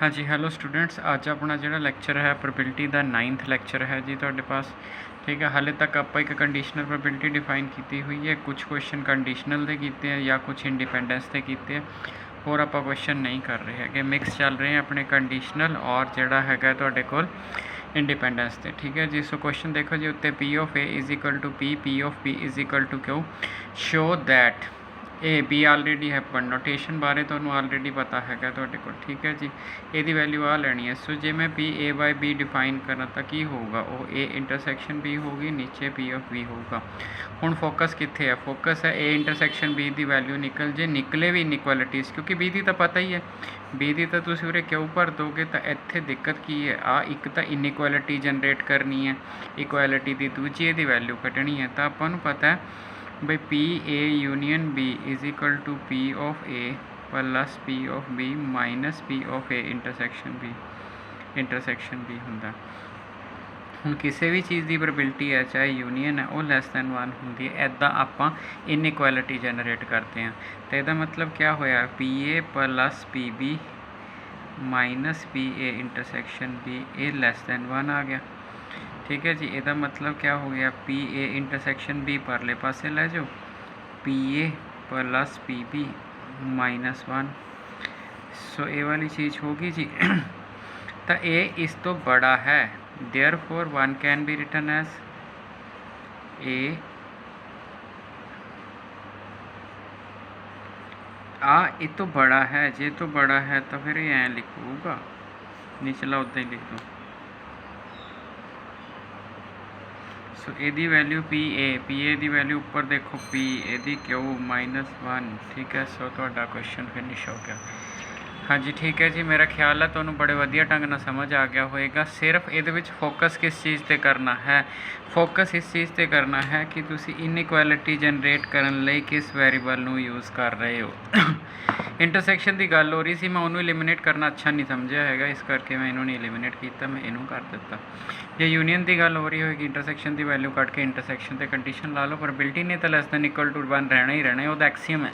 हाँ जी, hello students. अज अपना जो लैक्चर है प्रोबेबिलिटी का 9th लैक्चर है जी तुहाडे पास। ठीक है, हाले तक आप एक कंडीशनल प्रोबेबिलिटी डिफाइन की हुई है, कुछ क्वेश्चन कंडीशनल के किए हैं या कुछ इंडिपेंडेंस के किए हैं, और आप क्वेश्चन नहीं कर रहे हैं, मिक्स चल रहे हैं अपने कंडीशनल और जोड़ा है तुहाडे कोल इंडिपेंडेंस से। ठीक है जी। सो क्वेश्चन देखो जी, उत्ते P of A is equal to P of B is equal to Q, show that A B already है, नोटेशन बारे तो ऑलरेडी पता है तो। ठीक है जी, ये वैल्यू आ लेनी है। सो जे मैं P A by B define करा तो की होगा, वो ए इंटरसैक्शन बी होगी, नीचे पी ऑफ बी होगा। हुण फोकस कित्थे है, फोकस है ए इंटरसैक्शन बी की वैल्यू निकल जे, निकले भी इनइक्वैलिटीज़, क्योंकि बी की तो पता ही है, बी की तो तुसीं उरे क्यों भर दोगे। तो इत्थे दिक्कत की है, आ एक तो इनइक्वैलिटी जनरेट करनी है, इक्वैलिटी की दूजी ये वैल्यू कटनी है। तो आपां नूं पता है भाई P A union B is equal to P of A plus P of B minus P of A intersection B होंदा। हुण किसी भी चीज़ की प्रोबेबिलिटी है, चाहे यूनीयन है, वो लैस दैन 1 होंदी है। इदा आपां इनइक्वैलिटी जनरेट करते हैं। तो यदा मतलब क्या होया, P A plus P B minus P A intersection B, ए लैस दैन 1 आ गया। ठीक है जी, ਇਹਦਾ मतलब क्या हो गया, पी ए इंटरसैक्शन बी परले पासे ले जाओ, P A plus P B minus 1। So ये वाली चीज़ होगी जी। तो ए इस तो बड़ा है, therefore 1 can be written as ए ये तो बड़ा है, जे तो बड़ा है तो फिर ये लिखूगा, निचला उदा ही लिख दो। सो यदी वैल्यू पी ए की वैल्यू ऊपर देखो, पी ए क्यू -1। ठीक है, सो तो क्वेश्चन फिनिश हो गया। हाँ जी, ठीक है जी, मेरा ख्याल है तो बड़े वधिया ढंग नाल समझ आ गया होएगा। सिर्फ ये फोकस किस चीज़ पर करना है, फोकस इस चीज़ पर करना है कि तुसी इनइक्वैलिटी जनरेट करने लई किस वेरीएबल नूं यूज़ कर रहे हो। इंटरसैक्शन की गल हो रही सी, मैं उन्होंने एलिमिनेट करना अच्छा नहीं समझा है, इस करके मैं इन्होंने एलिमिनेट किया, मैं इनू कर दिता। जे यूनीयन की गल हो रही होगी, इंटरसैक्शन की वैल्यू कट के इंटरसैक्शन से कंडीशन ला लो, प्रोबेबिलिटी ने तो लैस दैन इक्वल टू 1 रहना ही रहना है, वो एक्सीयम है।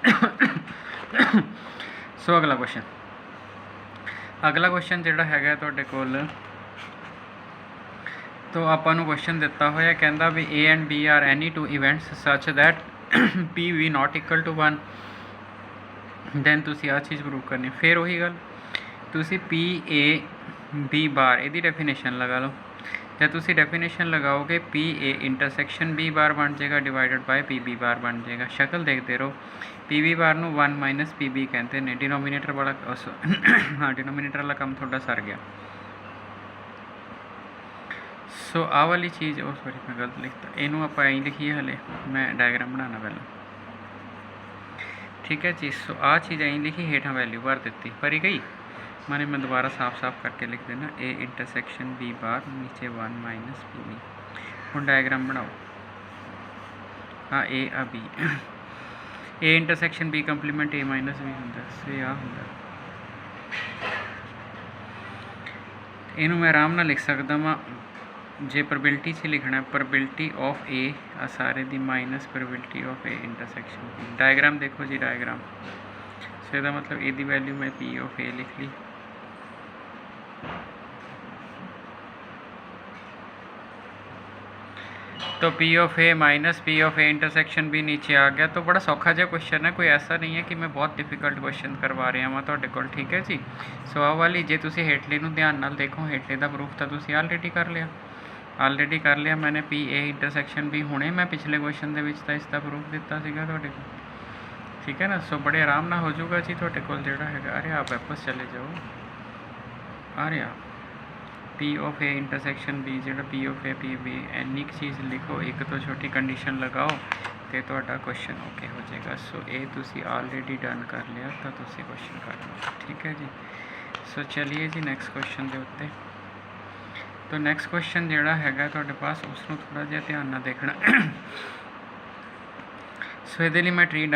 सो अगला क्वेश्चन जोड़ा है तुहाडे कोल, तो आपां नूं क्वेश्चन दिता होया, कहंदा भी A and B are any two events such that P V not equal to 1, then तुसी आ चीज़ प्रूव करनी। फिर वही गल, तुसी पी ए बी बार यदी डेफिनेशन लगा लो, जब तुसी डेफिनेशन लगाओगे P A intersection B bar बन जाएगा divided by P B bar बन जाएगा। शक्ल देखते रहो, पी बी बार नूं 1 माइनस पी बी कहते हैं, डिनोमीनेटर वाला हाँ डिनोमीनेटर वाला काम थोड़ा सर गया। सो आ वाली चीज़, ओ सॉरी मैं गलत लिखता, इनू आप आई लिखिए, हले मैं डायग्राम बनाना पहले। ठीक है जी। सो आ चीज़ आई लिखी, हेठा वैल्यू भर दी, भरी गई, मैंने मैं दोबारा साफ करके लिख देना, ए इंटरसैक्शन बी बार नीचे 1 माइनस पी बी। हम डायग्राम बनाओ, हाँ ए आ बी, ए इंटरसैक्शन बी कंप्लीमेंट ए माइनस बी होंगे, सो आ होंगे। इनू मैं आराम नाल लिख सकदा वा, जे प्रोबेबिलिटी से लिखना है, प्रोबेबिलिटी ऑफ ए आ सारे दी minus probability of A intersection B. Diagram देखो जी, डायग्राम। सो इसका मतलब ए दी वैल्यू मैं पी ऑफ ए लिख ली, तो P of A minus P of A intersection भी नीचे आ गया। तो बड़ा सौखा जिहा क्वेश्चन है, कोई ऐसा नहीं है कि मैं बहुत डिफिकल्ट क्वेश्चन करवा रहा हाँ तुहाडे कोल। ठीक है जी। सो आ वाली जे तुसी हेठले नूं ध्यान नाल देखो, हेठले का प्रूफ तो तुसी ऑलरेडी कर लिया, मैंने पी ए इंटरसैक्शन भी हुणे मैं पिछले क्वेश्चन के विच तां इसका प्रूफ दिता सीगा तुहाडे कोल। ठीक है ना। सो बड़े आराम नाल हो जाऊगा जी तुहाडे कोल जिहड़ा हैगा। अरे आप वापस चले जाओ, अरे आप P of A intersection B, जो P of A P B, इन्नी चीज़ लिखो, एक तो छोटी कंडीशन लगाओ, तो तुहाडा क्वेश्चन ओके हो जाएगा। सो ये तुसी ऑलरेडी डन कर लिया, तो तुसी क्वेश्चन कर लो। ठीक है जी। सो चलिए जी नेक्स्ट क्वेश्चन के उत्ते। तो नैक्सट क्वेश्चन जोड़ा है तुहाडे पास, उसनों थोड़ा जिहा ध्यान नाल देखना। सो ये मैं ट्री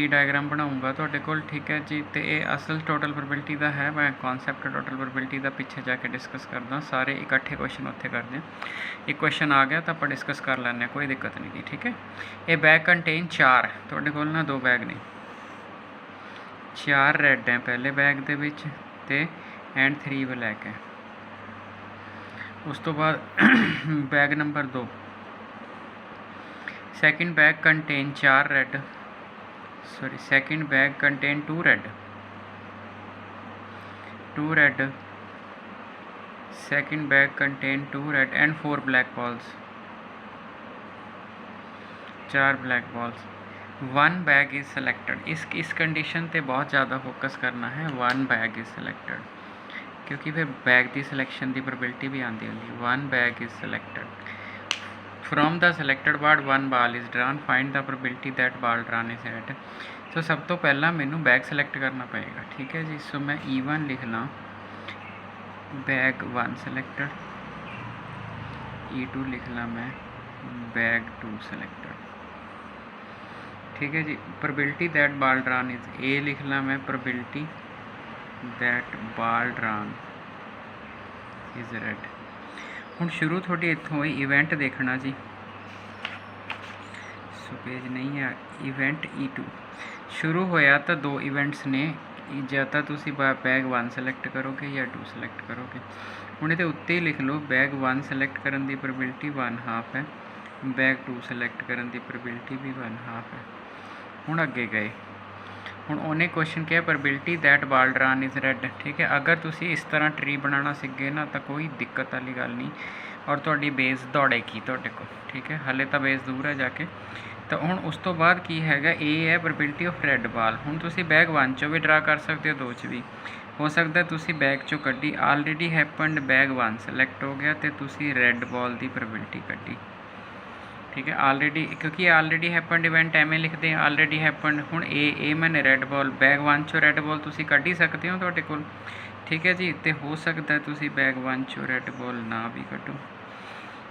डायग्राम बनाऊँगा तुहाडे कोल। ठीक है जी। तो ये असल टोटल प्रोबेबिलिटी का है, मैं कॉन्सैप्ट टोटल प्रोबेबिलिटी का पिछे जाके डिस्कस करदा, सारे इकट्ठे क्वेश्चन उत्थे करते हैं। एक क्वेश्चन आ गया तो आप डिस्कस कर लैंने, कोई दिक्कत नहीं की। ठीक है। ये बैग कंटेन 4, तुहाडे कोल ना 2 बैग ने, 4 रैड हैं पहले बैग दे विच, ते एंड 3 ब्लैक है। उस तो बाद bag number 2, second bag contain 4 red, sorry second bag contain 2 red, 2 red, second bag contain 2 red and 4 black balls, 4 black balls. 1 bag is selected. इस कंडीशन पे बहुत ज़्यादा फोकस करना है, 1 बैग इज़ सिलेक्टेड, क्योंकि फिर बैग की सिलेक्शन की प्रोबेबिलिटी भी आती होगी। 1 bag is selected from the selected बाल 1 बाल is drawn, find the probability that बाल ड्रान इज़ रेड। सो सब तो पहला मैनू बैग सिलेक्ट करना पड़ेगा, ठीक है जी। सो मैं E1 लिख ला, बैग 1 सिलेक्टेड, E2 लिख ला मैं बैग 2 सिलेक्टेड, ठीक है जी। प्रोबेबिलिटी दैट बाल ड्रान इज ए लिख ला मैं, प्रोबेबिलिटी दैट बाल ड्रान इज रेड। हुण शुरू थोड़ी इत्थों होई इवेंट देखना जी, सो पेज नहीं है, इवेंट E2 शुरू होया तो 2 इवेंट्स ने, ਜਾਂ ਤਾਂ ਤੁਸੀਂ बैग 1 सिलेक्ट करोगे या 2 सिलेक्ट करोगे। ਹੁਣ ਇਹਦੇ ਉੱਤੇ ਹੀ ਲਿਖ ਲਓ बैग 1 सिलेक्ट ਕਰਨ ਦੀ प्रोबेबिलिटी 1/2 है, बैग 2 सिलेक्ट ਕਰਨ ਦੀ प्रोबेबिलिटी भी 1/2 है। ਹੁਣ ਅੱਗੇ गए, ਹੁਣ ਉਹਨੇ क्वेश्चन किया प्रोबेबिलिटी दैट बाल ड्रान इज़ रेड, ठीक है। अगर ਤੁਸੀਂ ਇਸ ਤਰ੍ਹਾਂ ट्री बनाना सीख गए ना तो कोई दिक्कत वाली गल नहीं, और ਤੁਹਾਡੀ बेस दौड़ेगी ਤੁਹਾਡੇ ਕੋਲ, ठीक है। हले तो बेस दूर है जाके। तो हुण उस तो बाद की हैगा, ए है प्रोबेबिलिटी ऑफ रेड बाल। हुण तुसी बैग 1 चों भी ड्रा कर सकते हो, 2 च भी हो सकता। तुसी बैग चों कड्डी, ऑलरेडी हैपनड बैग 1 सिलेक्ट हो गया तो तुसी रेड बॉल की प्रोबेबिलिटी कड्डी, ठीक है। ऑलरेडी, क्योंकि ऑलरेडी हैपनड इवेंट एवें लिखते हैं, ऑलरेडी हैपनड। हुण ए मैंने रेड बॉल, बैग 1 चों रेड बॉल तुसी कड्ढ ही सकते हो तुहाडे कोल, ठीक है जी। तो हो सकता है तुसी बैग 1 चों रेड बॉल ना भी कड्ढो,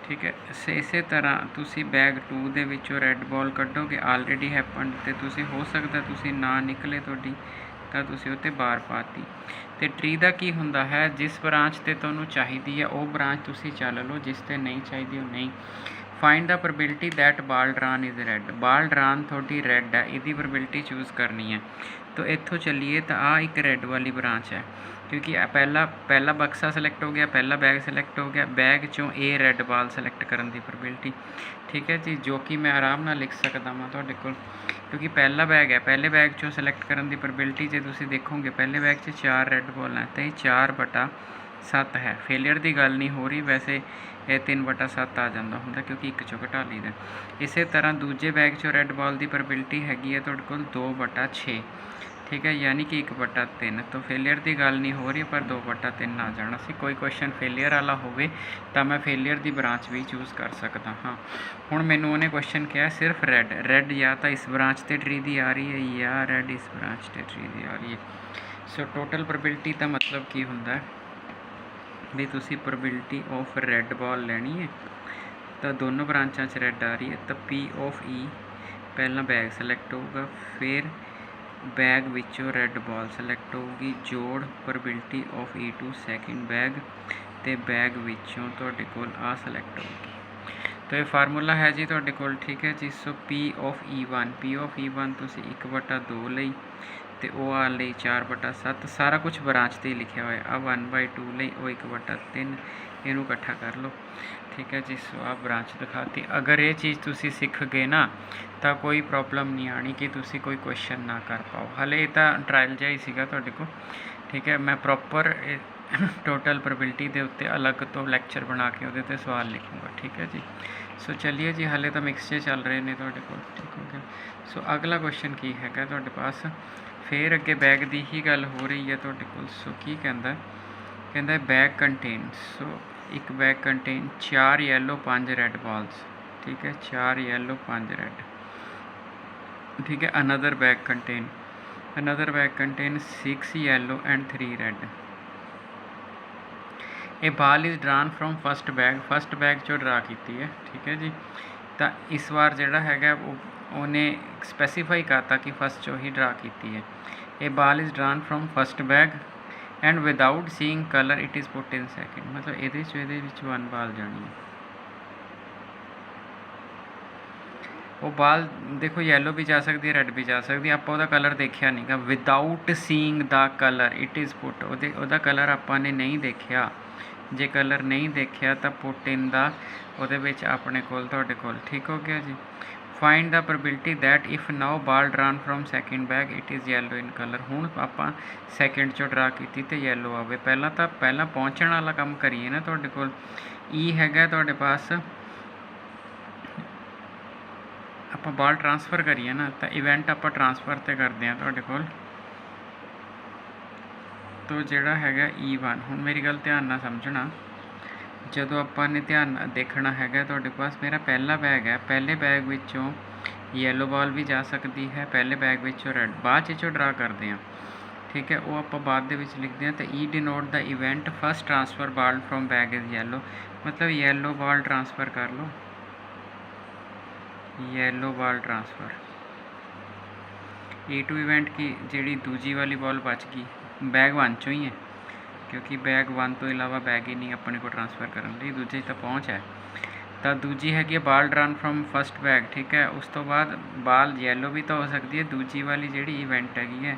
ठीक है। इस तरह तुसी बैग 2 दे विचों रेड बॉल कड्डोगे, ऑलरेडी हैपन, तो तुसी हो सकता तुसी ना निकले तुहाडी, तो तुसी उत्ते बार पाती। तो ट्री का की हुंदा है, जिस ब्रांच ते तुहानूं चाहिदी है वो ब्रांच तुसी चल लो, जिस ते नहीं चाहिदी वो नहीं। फाइंड द प्रोबेबिलिटी दैट बाल ड्रान इज़ रेड, बाल ड्रान थोड़ी रेड है, इसकी प्रोबेबिलिटी चूज़ करनी है। तो इत्थों चलीए तो आ एक रेड वाली ब्रांच है, क्योंकि पहला बक्सा सिलेक्ट हो गया, पहला बैग सिलेक्ट हो गया, बैग चों ए रेड बाल सिलेक्ट करने की प्रोबेबिलिटी, ठीक है जी। जो कि मैं आराम नाल लिख सकदा वां तुहाडे कोल, क्योंकि पहला बैग है, पहले बैग चों सिलेक्ट करने की प्रोबेबिलिटी जो तुसीं देखोगे, पहले बैग च 4 रेड बॉल है, तो 4/7 है। फेलियर की गल नहीं हो रही, वैसे ये 3/7 आ जाता होंगे, क्योंकि एक चों घटा लीदा। इस तरह दूजे बैग चों रेड बॉल की प्रोबेबिलिटी हैगी है तुहाडे कोल 2/6, ठीक है, यानी कि 1/3। तो फेलियर की गल नहीं हो रही, पर 2/3 आ जाना सी। कोई क्वेश्चन फेलियर वाला होवे तो मैं फेलियर की ब्रांच भी चूज़ कर सकता हाँ। हुण मैनूं उन्हें क्वेश्चन किया सिर्फ रेड या तो इस ब्रांच ते ट्री की आ रही है, या रेड इस ब्रांच ते ट्री की आ रही है। सो टोटल प्रोबेबिलिटी का मतलब की हुंदा है भी तुसी प्रोबेबिलिटी ऑफ रेड बॉल लैनी है, तो दोनों ब्रांचों च रेड आ रही है, तो P ऑफ E पहला बैग सिलेक्ट होगा, फिर बैग विचों रेड बॉल सिलेक्ट होगी, जोड़ probability of E2 second bag, तो बैग विचों तुहाडे कोल आ सिलेक्ट होगी। तो ये फार्मूला है जी तुहाडे कोल, ठीक है जी। सो P ऑफ E1 तुसी 1/2 लई, तो वो आ लई 4/7, सारा कुछ ब्रांच ते लिखा हुआ है। आ 1/2 लई वो 1/3, इनू इकट्ठा कर लो, ठीक है जी। सो आप ब्रांच दिखाती। अगर ये चीज़ तुसी सीख गए ना तो कोई प्रॉब्लम नहीं आनी कि तुसी कोई क्वेश्चन ना कर पाओ। हले तो ट्रायल जिहा ही सीगा तुहाडे कोल, ठीक है। मैं प्रॉपर टोटल प्रोबेबिलिटी के उत्ते अलग तो लैक्चर बना के उहदे ते सवाल लिखूँगा, ठीक है जी। सो चलिए जी, हले तो मिक्सचे चल रहे हैं तुहाडे कोल, ठीक हो गया। सो अगला क्वेश्चन की हैगा तुहाडे पास, फिर अगे बैग की ही गल हो रही है तुहाडे कोल। सो की कहंदा बैग कंटेन, सो एक bag contain 4 yellow 5 red balls, ठीक है, 4 येलो 5 रेड, ठीक है। Another bag contain 6 yellow and 3 red. A ball is drawn from first bag चो ड्रा की है, ठीक है जी। तो इस बार जोड़ा है उन्हें स्पैसीफाई करता कि फस्ट चो ही ड्रा की है। ए ball is drawn from first bag and without seeing colour it is put in second, मतलब ये 1 बाल जानी है। ਉਹ ਬਾਲ ਦੇਖੋ ਯੈਲੋ ਵੀ ਜਾ ਸਕਦੀ ਹੈ, ਰੈੱਡ ਵੀ ਜਾ ਸਕਦੀ ਹੈ। ਆਪਾਂ ਉਹਦਾ ਕਲਰ ਦੇਖਿਆ ਨਹੀਂ ਗਾ, without seeing the colour it is put, ਉਹਦਾ ਕਲਰ ਆਪਾਂ ਨੇ ਨਹੀਂ ਦੇਖਿਆ। ਜੇ ਕਲਰ ਨਹੀਂ ਦੇਖਿਆ ਤਾਂ ਪੁੱਟ ਇਨ ਦਾ ਉਹਦੇ ਵਿੱਚ ਆਪਣੇ ਕੋਲ ਤੁਹਾਡੇ ਕੋਲ, ਠੀਕ ਹੋ ਗਿਆ ਜੀ। Find the probability that if now ball drawn from second bag it is yellow in colour. ਹੁਣ ਆਪਾਂ ਸੈਕਿੰਡ 'ਚੋਂ ਡਰਾ ਕੀਤੀ ਤੇ ਯੈਲੋ ਆਵੇ। ਪਹਿਲਾਂ ਪਹੁੰਚਣ ਵਾਲਾ ਕੰਮ ਕਰੀਏ ਨਾ। ਤੁਹਾਡੇ ਕੋਲ ਈ ਹੈਗਾ ਤੁਹਾਡੇ ਪਾਸ, ਆਪਾਂ ਬਾਲ ਟਰਾਂਸਫਰ ਕਰੀਏ ਨਾ ਤਾਂ ਇਵੈਂਟ ਆਪਾਂ ਟਰਾਂਸਫਰ 'ਤੇ ਕਰਦੇ ਹਾਂ ਤੁਹਾਡੇ ਕੋਲ। ਤੋ ਜਿਹੜਾ ਹੈਗਾ E1, ਹੁਣ ਮੇਰੀ ਗੱਲ ਧਿਆਨ ਨਾਲ ਸਮਝਣਾ। ਜਦੋਂ ਆਪਾਂ ਨੇ ਧਿਆਨ ਦੇਖਣਾ ਹੈਗਾ ਤੁਹਾਡੇ ਪਾਸ ਮੇਰਾ ਪਹਿਲਾ ਬੈਗ ਹੈ, ਪਹਿਲੇ ਬੈਗ ਵਿੱਚੋਂ ਯੈਲੋ ਬਾਲ ਵੀ ਜਾ ਸਕਦੀ ਹੈ, ਪਹਿਲੇ ਬੈਗ ਵਿੱਚੋਂ ਰੈੱਡ, ਬਾਅਦ 'ਚੋਂ ਡਰਾ ਕਰਦੇ ਹਾਂ, ਠੀਕ ਹੈ। ਉਹ ਆਪਾਂ ਬਾਅਦ ਦੇ ਵਿੱਚ ਲਿਖਦੇ ਹਾਂ। ਤਾਂ E denote the event first transfer ball from bag is yellow, ਮਤਲਬ ਯੈਲੋ ਬਾਲ ਟਰਾਂਸਫਰ ਕਰ ਲਓ, yellow ball transfer. E2 event ਕੀ ਜਿਹੜੀ ਦੂਜੀ ਵਾਲੀ ਬਾਲ ਬਚ ਗਈ ਬੈਗ 1 ਚੋਂ ਹੀ ਹੈ, ਕਿਉਂਕਿ ਬੈਗ 1 ਤੋਂ ਇਲਾਵਾ ਬੈਗ ਹੀ ਨਹੀਂ ਆਪਣੇ ਕੋਲ ਟਰਾਂਸਫਰ ਕਰਨ ਲਈ, ਦੂਜੇ ਤਾਂ ਪਹੁੰਚ ਹੈ। ਤਾਂ ਦੂਜੀ ਹੈਗੀ ਹੈ ਬਾਲ ਡਰਨ ਫਰੋਮ ਫਸਟ ਬੈਗ, ਠੀਕ ਹੈ। ਉਸ ਤੋਂ ਬਾਅਦ ਬਾਲ ਯੈਲੋ ਵੀ ਤਾਂ ਹੋ ਸਕਦੀ ਹੈ, ਦੂਜੀ ਵਾਲੀ ਜਿਹੜੀ ਇਵੈਂਟ ਹੈਗੀ ਹੈ,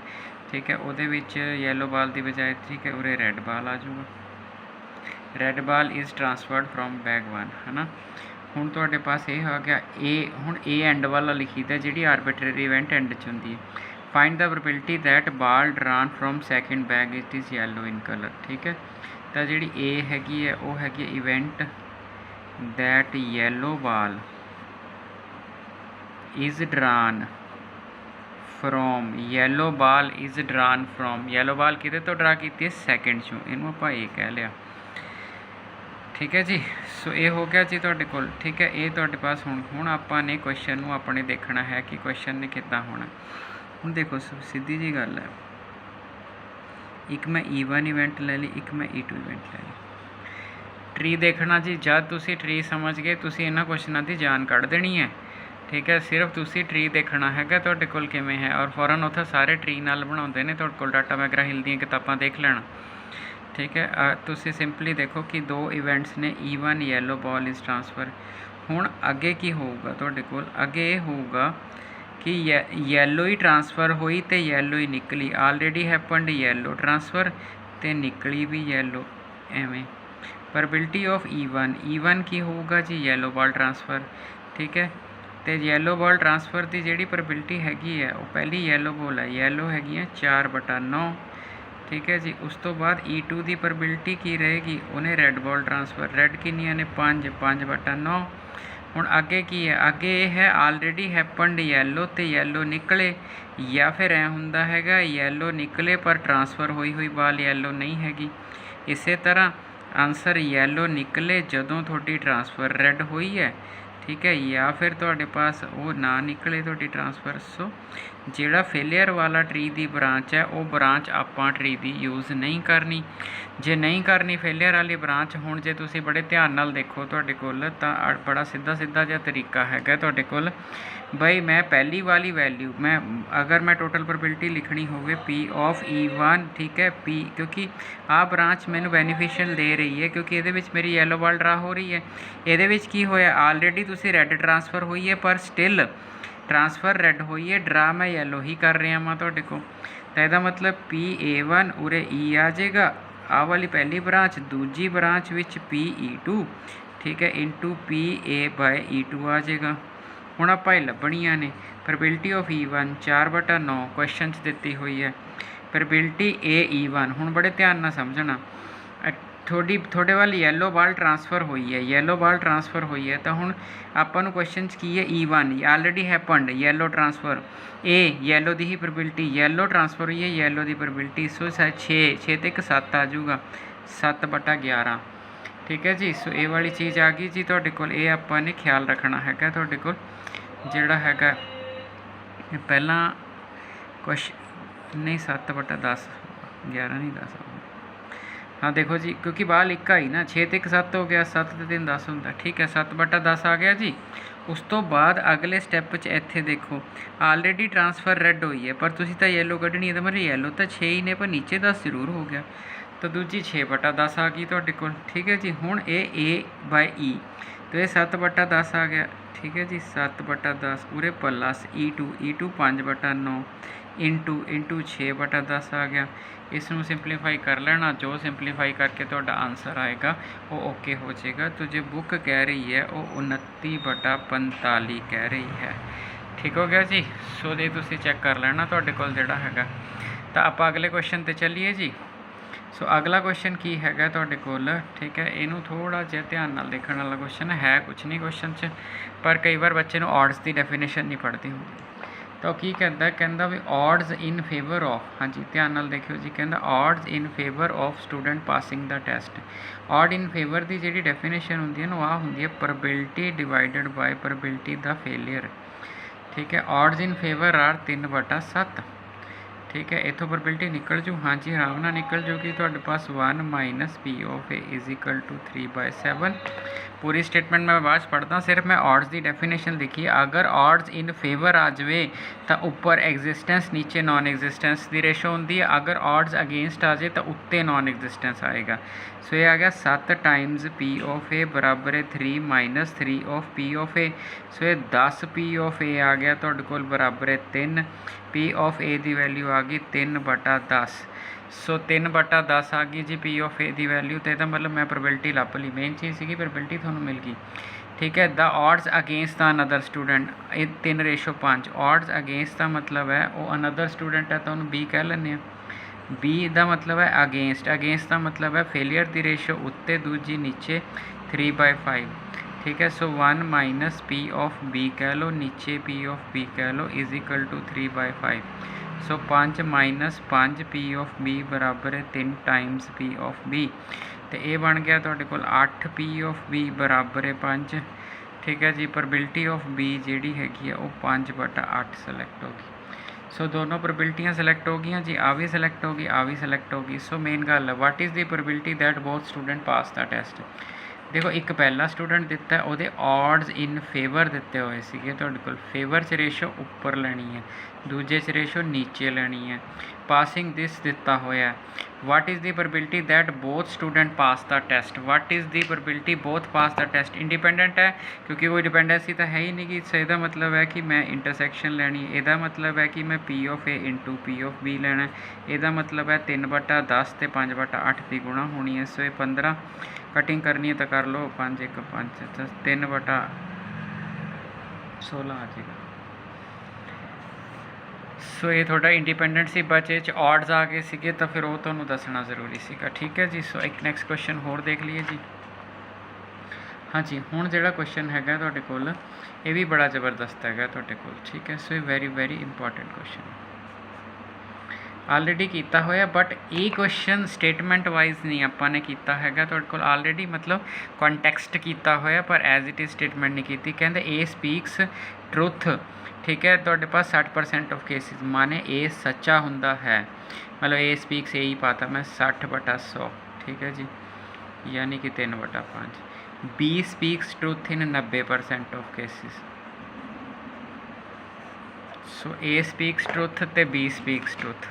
ਠੀਕ ਹੈ, ਉਹਦੇ ਵਿੱਚ ਯੈਲੋ ਬਾਲ ਦੀ ਬਜਾਏ, ਠੀਕ ਹੈ, ਉਰੇ ਰੈੱਡ ਬਾਲ ਆ ਜਾਊਗਾ। Red ball is transferred from bag 1, ਹੈ ਨਾ। ਹੁਣ ਤੁਹਾਡੇ ਪਾਸ ਇਹ ਹੋ ਗਿਆ ਏ, ਹੁਣ ਏ ਐਂਡ ਵਾਲਾ ਲਿਖੀ ਦਾ ਜਿਹੜੀ ਆਰਬਿਟਰੀ ਇਵੈਂਟ ਐਂਡ 'ਚ ਹੁੰਦੀ ਹੈ। Find the probability that ball drawn from second bag it is yellow in colour, ਠੀਕ ਹੈ। ਤਾਂ ਜਿਹੜੀ ਏ ਹੈਗੀ ਹੈ ਉਹ ਹੈਗੀ event that yellow ball is drawn from, yellow ball is drawn from, yellow ball ਕਿਹਦੇ ਤੋਂ ਡਰਾ ਕੀਤੀ ਹੈ, ਸੈਕਿੰਡ 'ਚੋਂ, ਇਹਨੂੰ ਆਪਾਂ ਏ ਕਹਿ ਲਿਆ, ਠੀਕ ਹੈ ਜੀ। ਸੋ ਇਹ ਹੋ ਗਿਆ ਜੀ ਤੁਹਾਡੇ ਕੋਲ, ਠੀਕ ਹੈ। ਇਹ ਤੁਹਾਡੇ ਪਾਸ ਹੁਣ ਆਪਾਂ ਨੇ ਕੁਐਸਚਨ ਨੂੰ ਆਪਣੇ ਦੇਖਣਾ ਹੈ ਕਿ ਕੁਐਸਚਨ ਨੇ ਕਿੱਦਾਂ ਹੋਣਾ। ਹੁਣ ਦੇਖੋ ਸਿੱਧੀ ਜੀ ਗੱਲ ਹੈ, ਇੱਕ ਮੈਂ E1 ਇਵੈਂਟ ਲੈ ਲਈ, ਇੱਕ ਮੈਂ E2 ਇਵੈਂਟ ਲੈ ਲਈ। ਟਰੀ ਦੇਖਣਾ ਜੀ, ਜਦ ਤੁਸੀਂ ਟਰੀ ਸਮਝ ਗਏ ਤੁਸੀਂ ਇਹਨਾਂ ਕੁਐਸਚਨਾਂ ਦੀ ਜਾਨ ਕੱਢ ਦੇਣੀ ਹੈ, ਠੀਕ ਹੈ। ਸਿਰਫ ਤੁਸੀਂ ਟਰੀ ਦੇਖਣਾ ਹੈਗਾ ਤੁਹਾਡੇ ਕੋਲ ਕਿਵੇਂ ਹੈ, ਔਰ ਫੌਰਨ ਉੱਥੇ ਸਾਰੇ ਟਰੀ ਨਾਲ ਬਣਾਉਂਦੇ ਨੇ। ਤੁਹਾਡੇ ਕੋਲ ਡਾਟਾ ਵਗੈਰਾ ਹਿਲ ਦੀਆਂ ਕਿਤਾਬਾਂ ਦੇਖ ਲੈਣਾ, ਠੀਕ ਹੈ। ਤੁਸੀਂ ਸਿੰਪਲੀ ਦੇਖੋ ਕਿ 2 ਇਵੈਂਟਸ ਨੇ, E1 yellow ball is transfer. ਹੁਣ ਅੱਗੇ ਕੀ ਹੋਊਗਾ ਤੁਹਾਡੇ ਕੋਲ, ਅੱਗੇ ਇਹ ਹੋਊਗਾ ਕਿ ਯੈਲੋ ਹੀ ਟਰਾਂਸਫਰ ਹੋਈ ਅਤੇ ਯੈਲੋ ਹੀ ਨਿਕਲੀ, ਆਲਰੇਡੀ ਹੈਪਨਡ ਯੈਲੋ ਟਰਾਂਸਫਰ ਅਤੇ ਨਿਕਲੀ ਵੀ ਯੈਲੋ, ਐਵੇਂ। ਪ੍ਰੋਬੇਬਿਲਿਟੀ ਆਫ E1 ਕੀ ਹੋਊਗਾ ਜੀ, ਯੈਲੋ ਬਾਲ ਟਰਾਂਸਫਰ, ਠੀਕ ਹੈ। ਅਤੇ ਯੈਲੋ ਬਾਲ ਟਰਾਂਸਫਰ ਦੀ ਜਿਹੜੀ ਪ੍ਰੋਬੇਬਿਲਿਟੀ ਹੈਗੀ ਹੈ ਉਹ ਪਹਿਲੀ ਯੈਲੋ ਬਾਲ ਹੈ, ਯੈਲੋ ਹੈਗੀਆਂ 4/9, ਠੀਕ ਹੈ ਜੀ। ਉਸ ਤੋਂ ਬਾਅਦ E2 ਦੀ ਪ੍ਰੋਬੇਬਿਲਿਟੀ ਕੀ ਰਹੇਗੀ, ਉਹਨੇ ਰੈੱਡ ਬਾਲ ਟਰਾਂਸਫਰ, ਰੈੱਡ ਕਿੰਨੀਆਂ ਨੇ 5/9। ਹੁਣ ਅੱਗੇ ਕੀ ਹੈ, ਅੱਗੇ ਇਹ ਹੈ ਆਲਰੇਡੀ ਹੈਪਨਡ ਯੈਲੋ ਅਤੇ ਯੈਲੋ ਨਿਕਲੇ, ਜਾਂ ਫਿਰ ਐ ਹੁੰਦਾ ਹੈਗਾ ਯੈਲੋ ਨਿਕਲੇ ਪਰ ਟਰਾਂਸਫਰ ਹੋਈ ਬਾਲ ਯੈਲੋ ਨਹੀਂ ਹੈਗੀ। ਇਸੇ ਤਰ੍ਹਾਂ ਆਨਸਰ ਯੈਲੋ ਨਿਕਲੇ ਜਦੋਂ ਤੁਹਾਡੀ ਟਰਾਂਸਫਰ ਰੈੱਡ ਹੋਈ ਹੈ, ਠੀਕ ਹੈ, ਜਾਂ ਫਿਰ ਤੁਹਾਡੇ ਪਾਸ ਉਹ ਨਾ ਨਿਕਲੇ ਤੁਹਾਡੀ ਟਰਾਂਸਫਰ। ਸੋ ਜਿਹੜਾ ਫੇਲੀਅਰ ਵਾਲਾ ਟਰੀ ਦੀ ਬ੍ਰਾਂਚ ਹੈ ਉਹ ਬ੍ਰਾਂਚ ਆਪਾਂ ਟਰੀ ਦੀ ਯੂਜ਼ ਨਹੀਂ ਕਰਨੀ। ਜੇ ਨਹੀਂ ਕਰਨੀ ਫੇਲੀਅਰ ਵਾਲੀ ਬ੍ਰਾਂਚ, ਹੁਣ ਜੇ ਤੁਸੀਂ ਬੜੇ ਧਿਆਨ ਨਾਲ ਦੇਖੋ ਤੁਹਾਡੇ ਕੋਲ ਤਾਂ ਬੜਾ ਸਿੱਧਾ ਜਿਹਾ ਤਰੀਕਾ ਹੈਗਾ ਤੁਹਾਡੇ ਕੋਲ। ਬਈ ਮੈਂ ਪਹਿਲੀ ਵਾਲੀ ਵੈਲਿਊ ਅਗਰ ਮੈਂ ਟੋਟਲ ਪ੍ਰੋਬੇਬਿਲਿਟੀ ਲਿਖਣੀ ਹੋਵੇ P ਆਫ E1, ਠੀਕ ਹੈ, P ਕਿਉਂਕਿ ਆਹ ਬ੍ਰਾਂਚ ਮੈਨੂੰ ਬੈਨੀਫੀਸ਼ੀਅਲ ਦੇ ਰਹੀ ਹੈ ਕਿਉਂਕਿ ਇਹਦੇ ਵਿੱਚ ਮੇਰੀ ਯੈਲੋ ਬਾਲ ਡਰਾ ਹੋ ਰਹੀ ਹੈ। ਇਹਦੇ ਵਿੱਚ ਕੀ ਹੋਇਆ, ਆਲਰੇਡੀ ਤੁਸੀਂ ਰੈੱਡ ਟਰਾਂਸਫਰ ਹੋਈ ਹੈ ਪਰ ਸਟਿਲ ਟਰਾਂਸਫਰ ਰੈੱਡ ਹੋਈ ਹੈ, ਡਰਾ ਮੈਂ ਯੈਲੋ ਹੀ ਕਰ ਰਿਹਾ ਵਾਂ ਤੁਹਾਡੇ ਕੋਲ। ਤਾਂ ਇਹਦਾ ਮਤਲਬ PA1 ਉਰੇ E ਆ ਜਾਏਗਾ, ਆਹ ਵਾਲੀ ਪਹਿਲੀ ਬ੍ਰਾਂਚ, ਦੂਜੀ ਬ੍ਰਾਂਚ ਵਿੱਚ PE2, ਠੀਕ ਹੈ, ਇੰਟੂ PA/E2 ਆ ਜਾਏਗਾ। ਹੁਣ ਆਪਾਂ ਇਹ ਲੱਭਣੀਆਂ ਨੇ। ਪ੍ਰੋਬੇਬਿਲਿਟੀ ਆਫ E1 4/9 ਕੁਐਸਚਨ 'ਚ ਦਿੱਤੀ ਹੋਈ ਹੈ। ਪ੍ਰੋਬੇਬਿਲਿਟੀ AE1, ਹੁਣ ਬੜੇ ਧਿਆਨ ਨਾਲ ਸਮਝਣਾ, ਤੁਹਾਡੇ ਵੱਲ ਯੈਲੋ ਬਾਲ ਟਰਾਂਸਫਰ ਹੋਈ ਹੈ, ਯੈਲੋ ਬਾਲ ਟਰਾਂਸਫਰ ਹੋਈ ਹੈ। ਤਾਂ ਹੁਣ ਆਪਾਂ ਨੂੰ ਕੁਐਸਚਨ 'ਚ ਕੀ ਹੈ, E1 already happened yellow transfer, yellow ਦੀ ਹੀ ਪ੍ਰੋਬੇਬਿਲਿਟੀ, ਯੈਲੋ ਟਰਾਂਸਫਰ ਹੋਈ ਹੈ, ਯੈਲੋ ਦੀ ਪ੍ਰੋਬੇਬਿਲਿਟੀ। ਸੋ 6 ਤੇ 1 7 ਆ ਜਾਊਗਾ, 7/11, ਠੀਕ ਹੈ ਜੀ। ਸੋ ਇਹ ਵਾਲੀ ਚੀਜ਼ ਆ ਗਈ ਜੀ ਤੁਹਾਡੇ ਕੋਲ। ਇਹ ਆਪਾਂ ਨੇ ਖਿਆਲ ਰੱਖਣਾ ਹੈਗਾ ਤੁਹਾਡੇ ਕੋਲ ਜਿਹੜਾ ਹੈਗਾ ਪਹਿਲਾਂ ਨਹੀਂ 7/10, 11 ਨਹੀਂ 10 ਹਾਂ ਦੇਖੋ ਜੀ, ਕਿਉਂਕਿ ਬਾਲ ਇੱਕ ਆਈ ਨਾ, 6 ਤੇ 1 7 ਹੋ ਗਿਆ, 7 ਤੇ 3 10 ਹੁੰਦਾ, ਠੀਕ ਹੈ, 7/10 ਆ ਗਿਆ ਜੀ। ਉਸ ਤੋਂ ਬਾਅਦ ਅਗਲੇ ਸਟੈਪ 'ਚ ਇੱਥੇ ਦੇਖੋ ਆਲਰੇਡੀ ਟਰਾਂਸਫਰ ਰੈੱਡ ਹੋਈ ਹੈ ਪਰ ਤੁਸੀਂ ਤਾਂ ਯੈਲੋ ਕੱਢਣੀ ਹੈ, ਤਾਂ ਮਤਲਬ ਯੈਲੋ ਤਾਂ 6 ਹੀ ਨੇ ਪਰ ਨੀਚੇ 10 ਜ਼ਰੂਰ ਹੋ ਗਿਆ, ਤਾਂ ਦੂਜੀ 6/10 ਆ ਗਈ ਤੁਹਾਡੇ ਕੋਲ, ਠੀਕ ਹੈ ਜੀ। ਹੁਣ ਇਹ A/E, ਤਾਂ ਇਹ 7/10 ਆ ਗਿਆ, ठीक है जी 7/10 उरे प्लस E2 5/9 इंटू 6/10 आ गया। इसनों सिंपलीफाई कर लेना, जो सिंपलीफाई करके तुहाडा आंसर आएगा वो ओके हो जाएगा। तो जो बुक कह रही है वो 29/45 कह रही है। ठीक हो गया जी। सो ये तुसीं चैक कर लेना तुहाडे कोल जिहड़ा हैगा। तो आपां अगले क्वेश्चन ते चलीए जी। सो अगला क्वेश्चन की हैगा तुहाडे कोल, ठीक है, इनू थोड़ा जिहा ध्यान नाल देखण वाला क्वेश्चन है, कुछ नहीं क्वेश्चन च, पर कई बार बच्चे नूं ऑड्स की डेफिनेशन नहीं पढ़ती होंदी। तो की कहता भी ऑड्स इन फेवर ऑफ, हाँ जी ध्यान नाल देखियो जी, कहता odds in favour of student passing the test. Odd in favour की जी डेफिनेशन होंदी है ना, होंदी है probability divided by probability the failure. ठीक है, ऑड्स इन फेवर आर 3/7। ठीक है, इतों प्रोबेबिलिटी निकल जू, हाँ जी आराम नाल निकल जूगी। तुहाडे पास 1 - P ऑफ A = 3/7। पूरी स्टेटमेंट मैं बाद पढ़दा, सिर्फ मैं ऑड्स की डेफिनेशन लिखी। अगर ऑड्स इन फेवर आ जाए तो उपर एग्जिस्टेंस, नीचे नॉन एग्जिस्टेंस की रेशो होंदी है। अगर ऑड्स अगेंस्ट आ जाए तो उत्ते नॉन एग्जिस्टेंस आएगा। सो ये आ गया 7 टाइम्स P ऑफ A बराबर है 3 - 3 ऑफ P ऑफ A। सो ये 10 P ऑफ A आ गया तुहाडे कोल बराबर है 3। P ऑफ A की वैल्यू आ गई 3/10। सो 3/10 आ गई जी P ऑफ A की वैल्यू। तो यदा मतलब मैं प्रोबेबिलिटी लभ ली, मेन चीज़ सी प्रोबेबिलिटी थोनों मिल गई। ठीक है, the odds against the another student, ये 3/5। ऑड्स अगेंस्ट का मतलब है वो अनदर स्टूडेंट है तो उन्होंने B कह लें। B का मतलब है अगेंस्ट, अगेंस्ट का मतलब है फेलियर की रेशो उत्ते, दूजी नीचे 3/5। ठीक है, सो 1 - P ऑफ B कह लो, नीचे P ऑफ B कह लो = 3/5। सो 5 - 5 P ऑफ B बराबर है 3 टाइम्स P ऑफ B। तो ये बन गया तुहाडे कोल 8 P ऑफ B बराबर है 5। ठीक है जी, प्रोबेबिलिटी ऑफ B जिहड़ी हैगी है वो 5/8 सिलेक्ट होगी। सो दोनों प्रोबेबिलिटियाँ सिलेक्ट हो गई जी, आ भी सिलेक्ट होगी, आ भी सिलेक्ट होगी। सो मेन गल है what is the probability that both student pass the test. देखो एक पहला स्टूडेंट दिता है, वो ऑड्स इन फेवर दिते हुए सीगे तुहाडे कोल। फेवर च रेशो उपर लैनी है, दूजे च रेशो नीचे लैनी है। पासिंग दिस दिता होया है। What is the probability that both student pass the test. What is the probability both pass the test. Independent है क्योंकि कोई डिपेंडेंसी तो है ही नहीं कि। सो इसका मतलब है कि मैं इंटरसैक्शन लैनी, इसका मतलब है कि मैं P of A × P of B लेना। इसका मतलब है 3/10 तो 5/8 की गुणा होनी है। सो ये 15 कटिंग करनी है तो कर लो, 5 × 1 = 5, 3/16 आ जाएगा। सो ये थोड़ा इंडिपेंडेंट सी बचे ऑड्स आ गए सीगे तो फिर वो तुहानूं दसना जरूरी सीगा। ठीक है जी। सो एक नैक्सट क्वेश्चन होर देख लीए जी। हाँ जी, हुण जिहड़ा क्वेश्चन हैगा तुहाडे कोल ये भी बड़ा जबरदस्त हैगा तुहाडे कोल। ठीक है, सो ये वेरी इंपॉर्टेंट क्वेश्चन ऑलरेडी किया होया, बट ये क्वेश्चन स्टेटमेंट वाइज नहीं आपने किया हैगा तुहाडे कोल। ऑलरेडी मतलब कॉन्टैक्सट किया होया पर एज इट इज़ स्टेटमेंट नहीं की। कहते ए स्पीक्स ट्रुथ। ठीक है, तुहाडे पास 60% ऑफ केसिस माने ए सच्चा हुंदा है, मतलब ए स्पीक्स ए ही पाता मैं 60/100। ठीक है जी, यानी कि 3/5। B speaks truth in 90% of cases. So A speaks truth तो बी स्पीक्स ट्रुथ।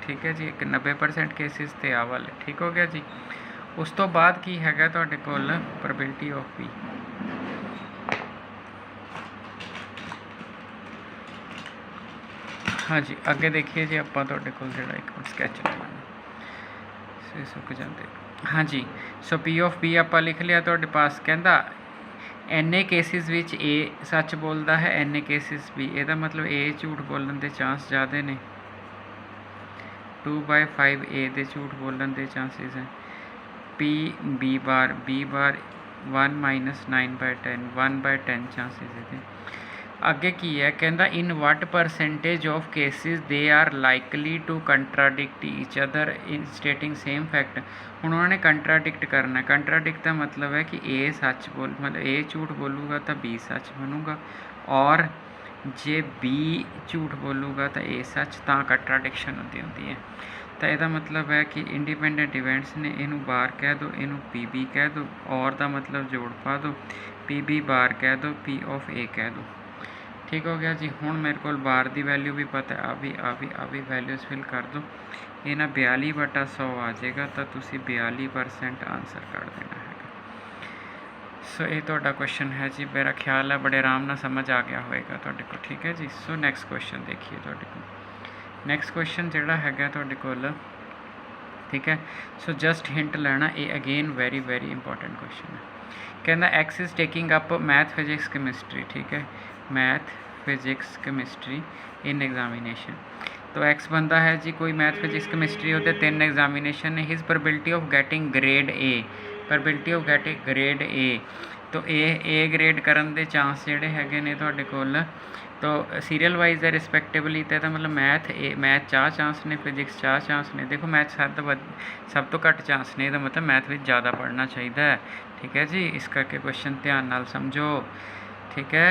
ठीक है जी, एक 90% केसिस ते आ वाले। ठीक हो गया जी। उस तो बाद की हैगा तुहाडे कोल प्रोबेबिलिटी ऑफ बी। हाँ जी, अगे देखिए जी आप तुहाडे कोल जिहड़ा एक स्कैच लेना सुक जाते। हाँ जी, सो P ऑफ B आप लिख लिया तुहाडे पास। कहता एने केसिस विच ए सच बोलता है, एने केसिस B। ਇਹਦਾ मतलब ए झूठ बोलन के चांस ज़्यादा ने। 2/5 ए दे झूठ बोलन के चांसिस हैं। B बार 1 - 9/10 1/10 चांसिस है। अगे की है, कहता in what percentage of cases they are likely to contradict each other in stating same fact. हुण उन्होंने कंट्राडिक्ट करना। कंट्राडिक्ट का मतलब है कि ए सच बोल, मतलब ए झूठ बोलूगा तो बी सच बनूगा, और जे बी झूठ बोलूगा तो ए सच, तो कंट्राडिक्शन होती है। तो यदा मतलब है कि इंडिपेंडेंट इवेंट्स ने इनू बार कह दो, इनू PB कह दो, और का मतलब जोड़ पा दो, PB बार कह दो, P ऑफ A कह दो। ठीक हो गया जी। हुण मेरे को बार की वैल्यू भी पता है, आ भी वैल्यूज़ फिल कर दो। ये ना 42/100 आ जाएगा, तो तुसी 42% आंसर कर देना है। सो ये ਤੁਹਾਡਾ क्वेश्चन है जी, मेरा ख्याल है बड़े आराम ਨਾਲ समझ आ गया होएगा ਤੁਹਾਡੇ को। ठीक है जी। सो नैक्सट क्वेश्चन देखिए ਤੁਹਾਡੇ को। नैक्सट क्वेश्चन ਜਿਹੜਾ ਹੈਗਾ ਤੁਹਾਡੇ ਕੋਲ, ठीक है। सो जस्ट हिंट लेना, ये again very very important question है। कहना x is taking up math physics chemistry, ठीक है, math physics chemistry in examination. तो एक्स बंदा है जी, कोई मैथ फिजिक्स केमिस्ट्री होते 3 एग्जामिनेशन ने। His probability of getting grade A, probability of getting grade A, तो A grade Karan they chance ਜਿਹੜੇ ਹੈਗੇ ਨੇ ਤੁਹਾਡੇ ਕੋਲ, तो सीरियल वाइज है रिस्पैक्टिवली, तो मतलब मैथ 4 चांस ने, फिजिक्स 4 चांस ने। देखो मैथ सब तो घट चांस ने, तो मतलब मैथ में ज़्यादा पढ़ना चाहिए। ठीक है जी, इस करके क्वेश्चन ध्यान नाल समझो। ठीक है।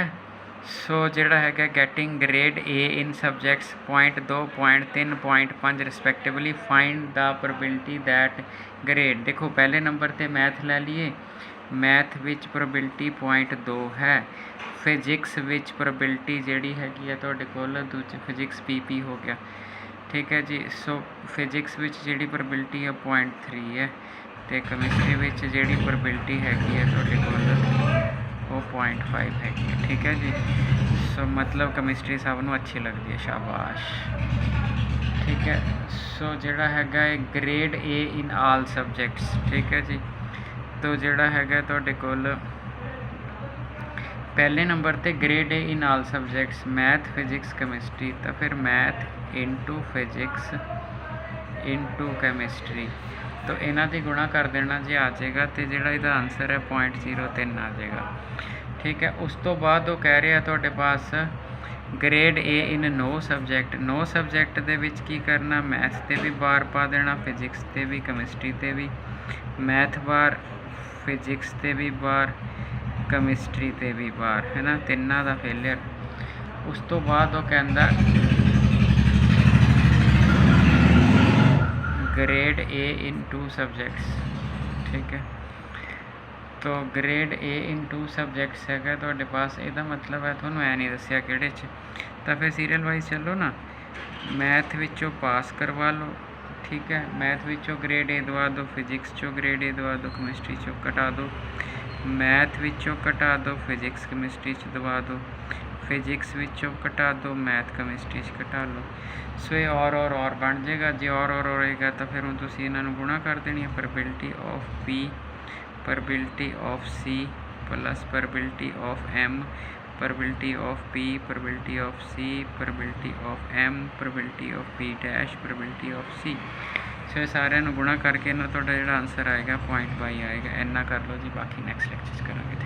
सो जिहड़ा है getting grade A in subjects 0.2, 0.3, 0.5 respectively, find the probability that grade. देखो पहले नंबर पर मैथ ले लिए, मैथ विच प्रोबेबिलिटी 0.2 है, फिजिक्स विच प्रोबेबिलिटी जिहड़ी हैगी है तुहाडे कोल, दूजे फिजिक्स पी हो गया। ठीक है जी। सो फिजिक्स विच जिहड़ी प्रोबेबिलिटी है 0.3 है, तो केमिस्ट्री विच जिहड़ी प्रोबेबिलिटी हैगी है तुहाडे कोल वो 0.5 हैगी है। ठीक है जी। सो मतलब केमिस्ट्री सब नूं अच्छी लगती है, शाबाश। ठीक है। सो जिहड़ा हैगा grade A in all subjects, ठीक है जी। तो जिहड़ा हैगा तुहाडे कोल पहले नंबर ते grade A in all subjects, math physics chemistry, तो फिर math into physics into chemistry, तो इन्हां दी गुणा कर देना जी, आ जाएगा। तो जिहड़ा इहदा आंसर है 0.03 आ जाएगा। ठीक है। उस तो बाद वो कह रहा तुहाडे पास grade A in 9 subject, 9 subject दे विच की करना, मैथ ते भी बार पा देना, फिजिक्स ते भी, केमिस्ट्री ते भी, मैथ बार, फिजिक्स ते भी बार, केमिस्ट्री ते भी बार, है ना, तिन्ना दा फेलियर। उस तो बाद वो कहंदा ग्रेड ए इन 2 सबजैक्ट्स। ठीक है। तो ग्रेड ए इन 2 सबजैक्ट्स है तुहाडे पास, इहदा मतलब है तुहानूं ऐ नहीं दस्सिया किहड़े च, तो फिर सीरियल वाइज चलो ना, मैथ विचों पास करवा लो। ठीक है। मैथ विचों ग्रेड ए दवा दो, फिजिक्स चो ग्रेड ए दवा दो, केमिस्ट्री चो घटा दो, मैथ विचों घटा दो, फिजिक्स केमिस्ट्री च दवा दो, फिजिक्स विचों घटा दो, मैथ केमिस्ट्री च घटा लो। सो ये और बन जाएगा जी, और होएगा तो फिर हम तुसीं इन्हां नूं गुणा कर देनी है, probability of P, probability of C plus probability of M, probability of P, probability of C, probability of M, probability of P dash, probability of C. So सारे गुणा करके ना तो जो आंसर आएगा 0.22 आएगा। इन्ना कर लो जी, बाकी नैक्सट लेक्चर करांगे।